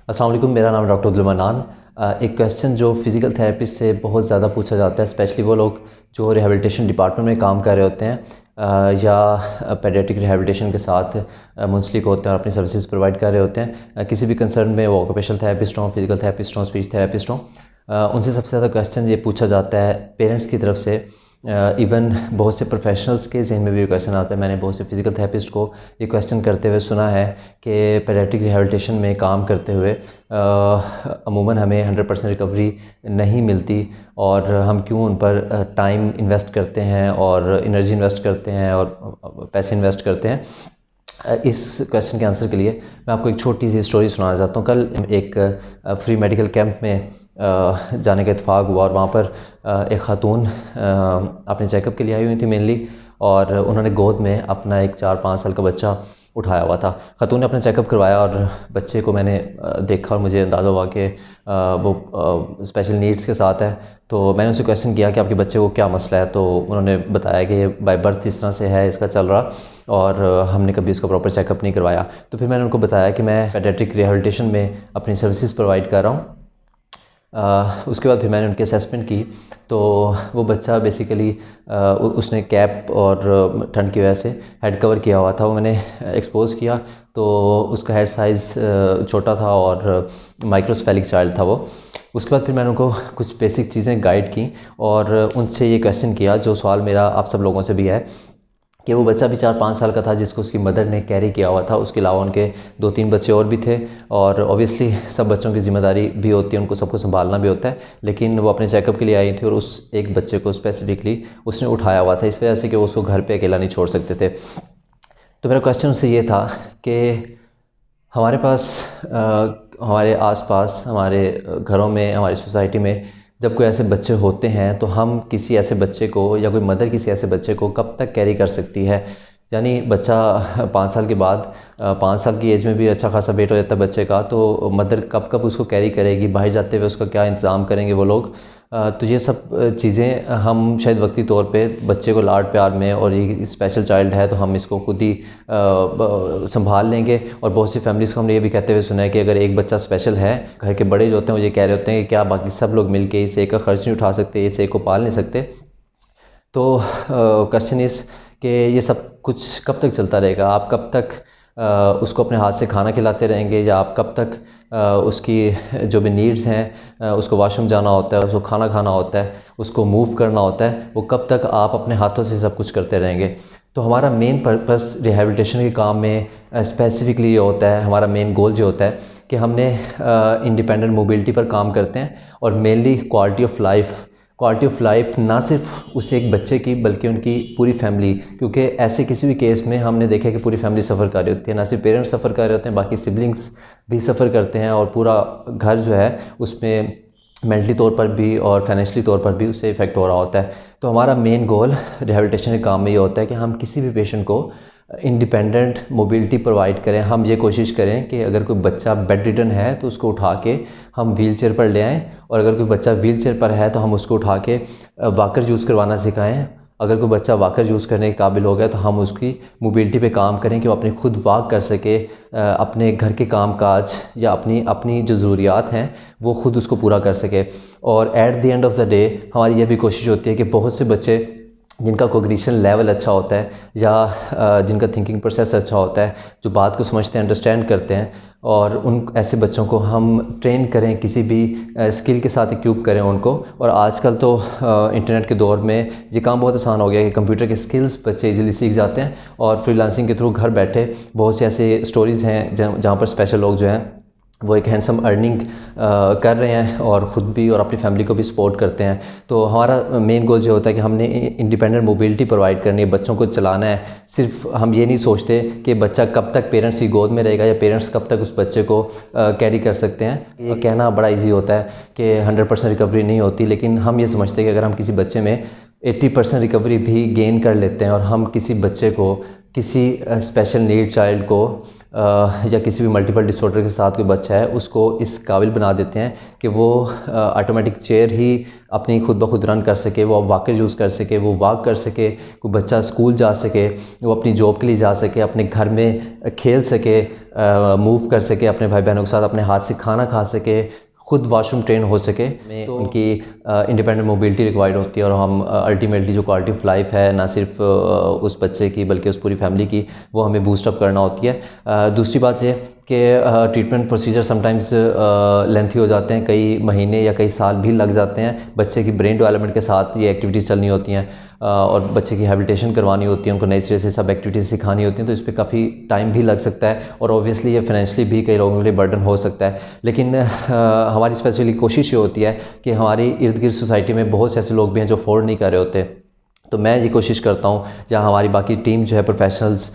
अस्सलाम वालेकुम, मेरा नाम डॉक्टर अब्दुल मन्नान। एक क्वेश्चन जो फ़िज़िकल थेरेपिस्ट से बहुत ज़्यादा पूछा जाता है, स्पेशली वो लोग जो रिहैबिलिटेशन डिपार्टमेंट में काम कर रहे होते हैं या पेडियाट्रिक रिहैबिलिटेशन के साथ मुंसलिक होते हैं और अपनी सर्विसेज प्रोवाइड कर रहे होते हैं। किसी भी कंसर्न में वो ऑक्यूपेशनल थेरेपिस्ट हों, फिज़िकल थेरेपिस्ट हों, स्पीच थेरेपिस्ट हों, उनसे सबसे ज़्यादा क्वेश्चन ये पूछा जाता है पेरेंट्स की तरफ से। इवन बहुत से प्रोफेशनल्स के ज़हन में भी ये क्वेश्चन आता है। मैंने बहुत से फिज़िकल थेरेपिस्ट को ये क्वेश्चन करते हुए सुना है कि पेडियाट्रिक रिहैबिलिटेशन में काम करते हुए अमूमन हमें 100% रिकवरी नहीं मिलती और हम क्यों उन पर टाइम इन्वेस्ट करते हैं और एनर्जी इन्वेस्ट करते हैं और पैसे इन्वेस्ट करते हैं। इस क्वेश्चन के आंसर के लिए मैं आपको एक छोटी सी स्टोरी सुनाना चाहता हूँ। कल एक फ्री मेडिकल कैंप में जाने का इत्तेफाक हुआ और वहाँ पर एक ख़ातून अपने चेकअप के लिए आई हुई थी मेनली, और उन्होंने गोद में अपना एक 4-5 साल का बच्चा उठाया हुआ था। ख़ातून ने अपना चेकअप करवाया और बच्चे को मैंने देखा और मुझे अंदाज़ा हुआ कि वो स्पेशल नीड्स के साथ है। तो मैंने उनसे क्वेश्चन किया कि आपके बच्चे को क्या मसला है, तो उन्होंने बताया कि ये बाय बर्थ इस तरह से है, इसका चल रहा, और हमने कभी इसका प्रॉपर चेकअप नहीं करवाया। तो फिर मैंने उनको बताया कि मैं पेडियाट्रिक रिहैबिलिटेशन में अपनी सर्विसेज प्रोवाइड कर रहा हूँ। उसके बाद फिर मैंने उनकी असेसमेंट की, तो वो बच्चा बेसिकली उसने कैप और ठंड की वजह से हेड कवर किया हुआ था। वो मैंने एक्सपोज़ किया तो उसका हेड साइज़ छोटा था और माइक्रोस्फेलिक चाइल्ड था वो। उसके बाद फिर मैंने उनको कुछ बेसिक चीज़ें गाइड की और उनसे ये क्वेश्चन किया जो सवाल मेरा आप सब लोगों से भी है कि वो बच्चा भी 4-5 साल का था जिसको उसकी मदर ने कैरी किया हुआ था। उसके अलावा उनके 2-3 बच्चे और भी थे, और ऑब्वियसली सब बच्चों की ज़िम्मेदारी भी होती है, उनको सबको संभालना भी होता है। लेकिन वो अपने चेकअप के लिए आई थी और उस एक बच्चे को स्पेसिफिकली उसने उठाया हुआ था इस वजह से कि वो उसको घर पे अकेला नहीं छोड़ सकते थे। तो मेरा क्वेश्चन उससे ये था कि हमारे पास हमारे आसपास, हमारे घरों में, हमारी सोसाइटी में जब कोई ऐसे बच्चे होते हैं तो हम किसी ऐसे बच्चे को या कोई मदर किसी ऐसे बच्चे को कब तक कैरी कर सकती है। यानी बच्चा 5 साल के बाद 5 साल की एज में भी अच्छा खासा वेट हो जाता है बच्चे का, तो मदर कब कब उसको कैरी करेगी, बाहर जाते हुए उसका क्या इंतज़ाम करेंगे वो लोग। तो ये सब चीज़ें हम शायद वक्ती तौर पे बच्चे को लाड प्यार में, और ये स्पेशल चाइल्ड है तो हम इसको खुद ही संभाल लेंगे। और बहुत सी फैमिलीज़ को हमने ये भी कहते हुए सुना है कि अगर एक बच्चा स्पेशल है, घर के बड़े जो होते हैं वो ये कह रहे होते हैं कि क्या बाकी सब लोग मिल के इस एक का खर्च नहीं उठा सकते, इस एक को पाल नहीं सकते। तो क्वेश्चन इस कि ये सब कुछ कब तक चलता रहेगा। आप कब तक उसको अपने हाथ से खाना खिलाते रहेंगे, या आप कब तक उसकी जो भी नीड्स हैं, उसको वॉशरूम जाना होता है, उसको खाना खाना होता है, उसको मूव करना होता है, वो कब तक आप अपने हाथों से सब कुछ करते रहेंगे। तो हमारा मेन पर्पस रिहैबिलिटेशन के काम में स्पेसिफिकली ये होता है, हमारा मेन गोल जो होता है कि हमने इंडिपेंडेंट मोबिलिटी पर काम करते हैं, और मेनली क्वालिटी ऑफ लाइफ ना सिर्फ उस एक बच्चे की बल्कि उनकी पूरी फैमिली, क्योंकि ऐसे किसी भी केस में हमने देखा कि पूरी फैमिली सफ़र कर रही होती है। ना सिर्फ पेरेंट्स सफ़र कर रहे होते हैं, बाकी सिबलिंग्स भी सफ़र करते हैं, और पूरा घर जो है उसमें मेंटली तौर पर भी और फाइनेंशियली तौर पर भी उससे इफ़ेक्ट हो रहा होता है। तो हमारा मेन गोल रिहैबिलिटेशन के काम में ये होता है कि हम किसी भी पेशेंट को इंडिपेंडेंट मोबिलिटी प्रोवाइड करें। हम ये कोशिश करें कि अगर कोई बच्चा बेड रिडन है तो उसको उठा के हम व्हील चेयर पर ले आएँ, और अगर कोई बच्चा व्हील चेयर पर है तो हम उसको उठा के वॉकर यूज़ करवाना सिखाएं। अगर कोई बच्चा वॉकर यूज़ करने के काबिल हो गया तो हम उसकी मोबिलिटी पे काम करें कि वो अपनी खुद वॉक कर सके, अपने घर के काम काज या अपनी अपनी जो ज़रूरियात हैं वो ख़ुद उसको पूरा कर सके। और eight the end of the day हमारी यह भी कोशिश होती है कि बहुत से बच्चे जिनका कोग्निशन लेवल अच्छा होता है या जिनका थिंकिंग प्रोसेस अच्छा होता है, जो बात को समझते हैं, अंडरस्टैंड करते हैं, और उन ऐसे बच्चों को हम ट्रेन करें, किसी भी स्किल के साथ इक्विप करें उनको। और आजकल तो इंटरनेट के दौर में ये काम बहुत आसान हो गया कि कंप्यूटर के स्किल्स बच्चे इजीली सीख जाते हैं, और फ्रीलांसिंग के थ्रू घर बैठे बहुत से ऐसे स्टोरीज़ हैं जहाँ पर स्पेशल लोग जो हैं वो एक हैंडसम अर्निंग कर रहे हैं और ख़ुद भी और अपनी फैमिली को भी सपोर्ट करते हैं। तो हमारा मेन गोल ये होता है कि हमने इंडिपेंडेंट मोबिलिटी प्रोवाइड करनी है, बच्चों को चलाना है। सिर्फ हम ये नहीं सोचते कि बच्चा कब तक पेरेंट्स की गोद में रहेगा या पेरेंट्स कब तक उस बच्चे को कैरी कर सकते हैं। ये कहना बड़ा ईजी होता है कि 100% रिकवरी नहीं होती, लेकिन हम ये समझते हैं कि अगर हम किसी बच्चे में 80% रिकवरी भी गेन कर लेते हैं और हम किसी बच्चे को किसी स्पेशल नीड चाइल्ड को या किसी भी मल्टीपल डिसऑर्डर के साथ कोई बच्चा है उसको इस काबिल बना देते हैं कि वो ऑटोमेटिक चेयर ही अपनी खुद ब खुद रन कर सके, वो वॉकर यूज़ कर सके, वो वॉक कर सके, कोई बच्चा स्कूल जा सके, वो अपनी जॉब के लिए जा सके, अपने घर में खेल सके, मूव कर सके, अपने भाई बहनों के साथ अपने हाथ से खाना खा सके, खुद वॉशरूम ट्रेन हो सके। तो उनकी इंडिपेंडेंट मोबिलिटी रिक्वायर्ड होती है और हम अल्टीमेटली जो क्वालिटी ऑफ लाइफ है ना सिर्फ उस बच्चे की बल्कि उस पूरी फैमिली की, वो हमें बूस्टअप करना होती है। दूसरी बात ये कि ट्रीटमेंट प्रोसीजर समटाइम्स लेंथी हो जाते हैं, कई महीने या कई साल भी लग जाते हैं। बच्चे की ब्रेन डेवलपमेंट के साथ ये एक्टिविटीज़ चलनी होती हैं और बच्चे की हैबिलिटेशन करवानी होती है, उनको नई सिरे से सब एक्टिविटीज़ सिखानी होती हैं, तो इस पर काफ़ी टाइम भी लग सकता है और ऑब्वियसली ये फाइनेंशियली भी कई लोगों के लिए बर्डन हो सकता है। लेकिन हमारी स्पेसिफिकली कोशिश ये होती है कि हमारी इर्द गिर्द सोसाइटी में बहुत से ऐसे लोग भी हैं जो अफोर्ड नहीं कर रहे होते, तो मैं ये कोशिश करता हूँ जहाँ हमारी बाकी टीम जो है प्रोफेशनल्स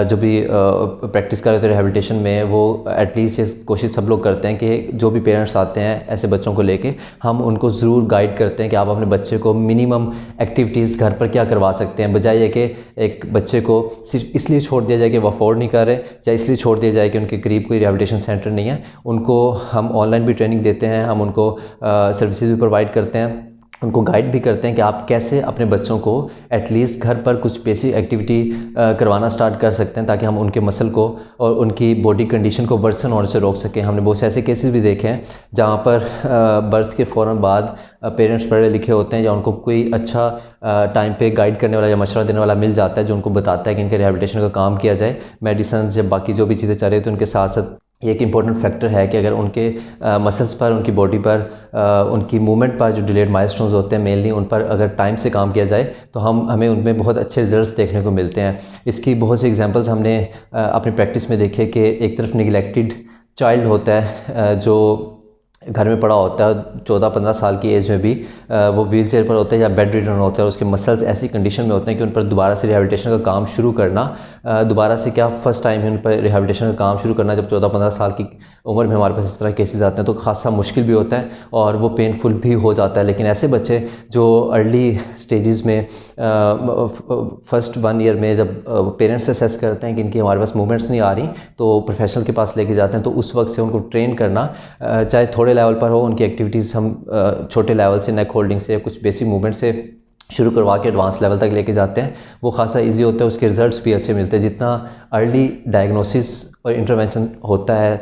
जो भी प्रैक्टिस कर रहे थे रिहैबिलिटेशन में, वो एटलीस्ट ये कोशिश सब लोग करते हैं कि जो भी पेरेंट्स आते हैं ऐसे बच्चों को लेके, हम उनको ज़रूर गाइड करते हैं कि आप अपने बच्चे को मिनिमम एक्टिविटीज़ घर पर क्या करवा सकते हैं, बजाय ये कि एक बच्चे को सिर्फ इसलिए छोड़ दिया जाए कि वो अफोर्ड नहीं कर रहे या इसलिए छोड़ दिया जाए कि उनके करीब कोई रिहैबिलिटेशन सेंटर नहीं है। उनको हम ऑनलाइन भी ट्रेनिंग देते हैं, हम उनको सर्विसेज भी प्रोवाइड करते हैं, उनको गाइड भी करते हैं कि आप कैसे अपने बच्चों को एटलीस्ट घर पर कुछ बेसिक एक्टिविटी करवाना स्टार्ट कर सकते हैं ताकि हम उनके मसल को और उनकी बॉडी कंडीशन को वर्सन होने से रोक सकें। हमने बहुत से ऐसे केसेस भी देखे हैं जहाँ पर बर्थ के फ़ौरन बाद पेरेंट्स पढ़े लिखे होते हैं या उनको कोई अच्छा टाइम पे गाइड करने वाला या मशवरा देने वाला मिल जाता है जो उनको बताता है कि इनके रिहैबिलिटेशन का काम किया जाए। मेडिसिन या बाकी जो भी चीज़ें चल रही थी उनके साथ साथ ये एक इम्पॉर्टेंट फैक्टर है कि अगर उनके मसल्स पर, उनकी बॉडी पर, उनकी मूवमेंट पर जो डिलेड माइलस्टोन्स होते हैं मेनली उन पर अगर टाइम से काम किया जाए तो हमें उनमें बहुत अच्छे रिजल्ट्स देखने को मिलते हैं। इसकी बहुत सी एग्जांपल्स हमने अपनी प्रैक्टिस में देखे कि एक तरफ निगलेक्टेड चाइल्ड होता है जो घर में पड़ा होता है, 14-15 साल की एज में भी वो व्हील चेयर पर होता है या बेड रिडन होता है, उसके मसल्स ऐसी कंडीशन में होते हैं कि उन पर दोबारा से रिहैबिलिटेशन का काम शुरू करना, दोबारा से क्या फर्स्ट टाइम ही उन पर रिहैबिलिटेशन का काम शुरू करना जब 14-15 साल की उम्र में हमारे पास इस तरह केसेस आते हैं तो खासा मुश्किल भी होता है और वो पेनफुल भी हो जाता है। लेकिन ऐसे बच्चे जो अर्ली स्टेजेस में फर्स्ट 1 ईयर में जब पेरेंट्स असेस करते हैं कि इनकी हमारे पास मूवमेंट्स नहीं आ रही तो प्रोफेशनल के पास लेके जाते हैं, तो उस वक्त से उनको ट्रेन करना, चाहे थोड़े लेवल पर हो, उनकी एक्टिविटीज़ हम छोटे लेवल से नेक होल्डिंग से कुछ बेसिक मूवमेंट से शुरू करवा के एडवांस लेवल तक लेके जाते हैं, वो खासा इजी होता है, उसके रिजल्ट्स भी अच्छे मिलते हैं। जितना अर्ली डायग्नोसिस और इंटरवेंशन होता है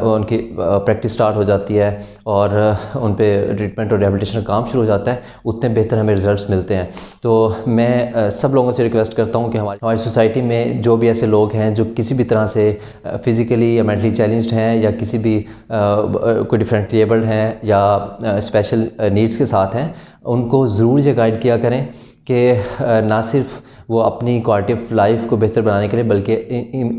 उनकी प्रैक्टिस स्टार्ट हो जाती है और उन पे ट्रीटमेंट और रिहैबिलिटेशन का काम शुरू हो जाता है, उतने बेहतर हमें रिजल्ट्स मिलते हैं। तो मैं सब लोगों से रिक्वेस्ट करता हूँ कि हमारी सोसाइटी में जो भी ऐसे लोग हैं जो किसी भी तरह से फ़िज़िकली या मेंटली चैलेंज्ड हैं या किसी भी कोई डिफरेंटली एबल्ड हैं या स्पेशल नीड्स के साथ हैं, उनको ज़रूर ये गाइड किया करें कि ना सिर्फ वो अपनी क्वालिटी ऑफ लाइफ को बेहतर बनाने के लिए बल्कि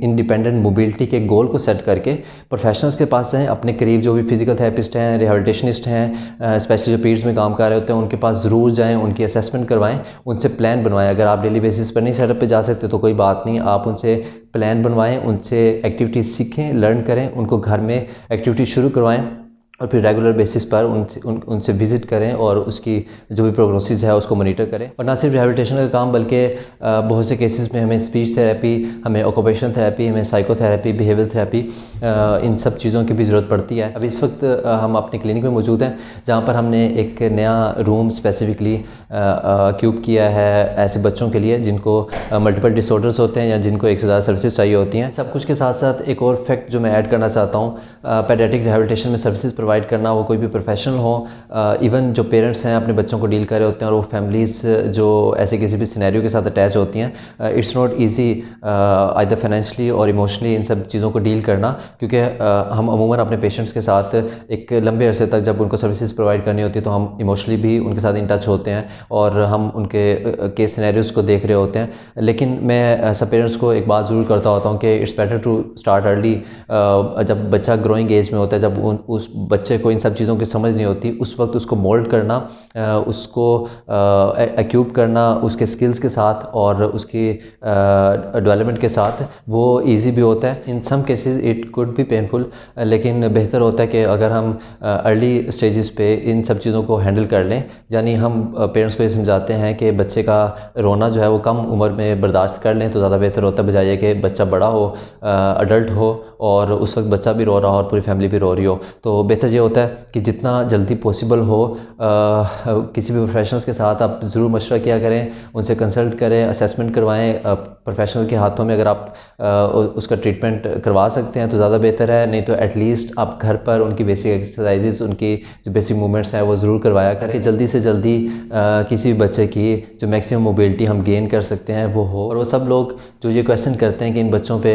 इंडिपेंडेंट मोबिलिटी के गोल को सेट करके प्रोफेशनल्स के पास जाएँ। अपने करीब जो भी फिजिकल थेरेपिस्ट हैं, रिहैबिलिटेशनिस्ट हैं, स्पेशली जो पीरियड्स में काम कर रहे होते हैं, उनके पास ज़रूर जाएँ, उनकी असेसमेंट करवाएं, उनसे प्लान बनवाएं। अगर आप डेली बेसिस पर नहीं सेटअप पे जा सकते तो कोई बात नहीं, आप उनसे प्लान बनवाएं, उनसे एक्टिविटीज़ सीखें, लर्न करें, उनको घर में एक्टिविटीज़ शुरू करवाएं और फिर रेगुलर बेसिस पर उनसे विज़िट करें और उसकी जो भी प्रोग्नोसिस है उसको मॉनिटर करें। और ना सिर्फ रिहैबिलिटेशन का काम बल्कि बहुत से केसेस में हमें स्पीच थेरेपी, हमें ऑक्यूपेशनल थेरेपी, हमें साइकोथेरेपी, बिहेवियर थेरेपी, इन सब चीज़ों की भी ज़रूरत पड़ती है। अभी इस वक्त हम अपने क्लिनिक में मौजूद हैं जहाँ पर हमने एक नया रूम स्पेसिफिकली क्यूब किया है ऐसे बच्चों के लिए जिनको मल्टीपल डिसऑर्डर्स होते हैं या जिनको एक से ज़्यादा सर्विसेज चाहिए होती हैं। सब कुछ के साथ साथ एक और फैक्ट जो मैं ऐड करना चाहता हूँ, पेडियाट्रिक रिहैबिलिटेशन में सर्विसेज प्रोवाइड करना, वो कोई भी प्रोफेशनल हो, इवन जो पेरेंट्स हैं अपने बच्चों को डील कर रहे होते हैं और वो फैमिलीज़ जो ऐसे किसी भी सिनेरियो के साथ अटैच होती हैं, it's not easy either financially और इमोशनली इन सब चीज़ों को डील करना, क्योंकि हम अमूमन अपने पेशेंट्स के साथ एक लंबे अरसे तक जब उनको सर्विसेज प्रोवाइड करनी होती है तो हम इमोशनली भी उनके साथ इन टच होते हैं और हम उनके केस सिनेरियोज को देख रहे होते हैं। लेकिन मैं सब पेरेंट्स को एक बात ज़रूर करता होता हूँ कि it's better to start early, जब बच्चा ग्रोइंग एज में होता है, जब उस बच्चे को इन सब चीज़ों की समझ नहीं होती, उस वक्त उसको मोल्ड करना, उसको एक्यूप करना उसके स्किल्स के साथ और उसकी डेवलपमेंट के साथ, वो इजी भी होता है। In some cases it could be painful, लेकिन बेहतर होता है कि अगर हम अर्ली स्टेजेस पे इन सब चीज़ों को हैंडल कर लें। यानी हम पेरेंट्स को ये समझाते हैं कि बच्चे का रोना जो है वो कम उम्र में बर्दाश्त कर लें तो ज़्यादा बेहतर होता है, बजाय ये कि बच्चा बड़ा हो, अडल्ट हो और उस वक्त बच्चा भी रो रहा हो और पूरी फैमिली भी रो रही हो। तो बेहतर ये होता है कि जितना जल्दी पॉसिबल हो किसी भी प्रोफेशनल्स के साथ आप ज़रूर मशवरा किया करें, उनसे कंसल्ट करें, असेसमेंट करवाएं। प्रोफेशनल के हाथों में अगर आप उसका ट्रीटमेंट करवा सकते हैं तो ज़्यादा बेहतर है, नहीं तो एटलीस्ट आप घर पर उनकी बेसिक एक्सरसाइजेज, उनकी जो बेसिक मूवमेंट्स हैं वो ज़रूर करवाया करें, जल्दी से जल्दी किसी भी बच्चे की जो मैक्सिमम मोबिलिटी हम गेन कर सकते हैं वो हो। और वो सब लोग जो ये क्वेश्चन करते हैं कि इन बच्चों पे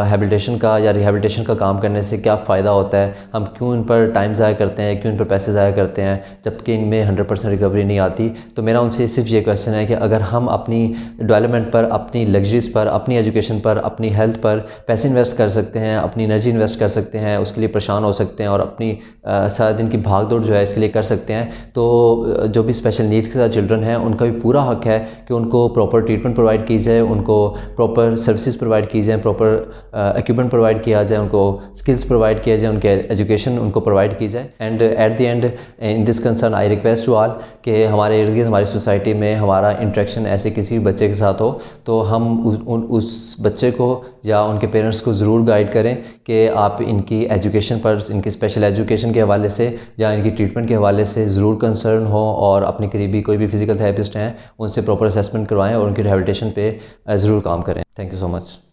हैबिलिटेशन का या रिहैबिलिटेशन का काम करने से क्या फ़ायदा होता है, हम क्यों इन पर टाइम ज़ाया करते हैं, क्यों इन पर पैसे ज़ाया करते हैं जबकि इनमें 100% रिकवरी नहीं आती, तो मेरा उनसे सिर्फ ये क्वेश्चन है कि अगर हम अपनी डेवलपमेंट पर, अपनी लग्जरीज पर, अपनी एजुकेशन पर, अपनी हेल्थ पर पैसे इन्वेस्ट कर सकते हैं, अपनी एनर्जी इन्वेस्ट कर सकते हैं, उसके लिए परेशान हो सकते हैं और अपनी सारा दिन की भाग दौड़ जो है इसके लिए कर सकते हैं, तो जो भी स्पेशल नीड्स के साथ चिल्ड्रन हैं उनका भी पूरा हक है कि उनको प्रॉपर ट्रीटमेंट प्रोवाइड की जाए, उनको प्रॉपर सर्विसेज प्रोवाइड की जाए, प्रॉपर इक्विपमेंट प्रोवाइड किया जाए, उनको स्किल्स प्रोवाइड किया जाए, उनके एजुकेशन उनको प्रोवाइड की जाए। And at the end in this concern I request to all कि हमारे इर्द गिर्द हमारी सोसाइटी में हमारा इंटरेक्शन ऐसे किसी भी बच्चे के साथ हो तो हम उस बच्चे को या उनके पेरेंट्स को ज़रूर गाइड करें कि आप इनकी एजुकेशन पर, इनकी स्पेशल एजुकेशन के हवाले से या इनकी ट्रीटमेंट के हवाले से ज़रूर कंसर्न हो और अपने करीबी कोई भी फिज़िकल थेरेपिस्ट हैं उनसे प्रॉपर असेसमेंट करवाएं और उनकी रिहैबिलिटेशन पे ज़रूर काम करें। Thank you so much.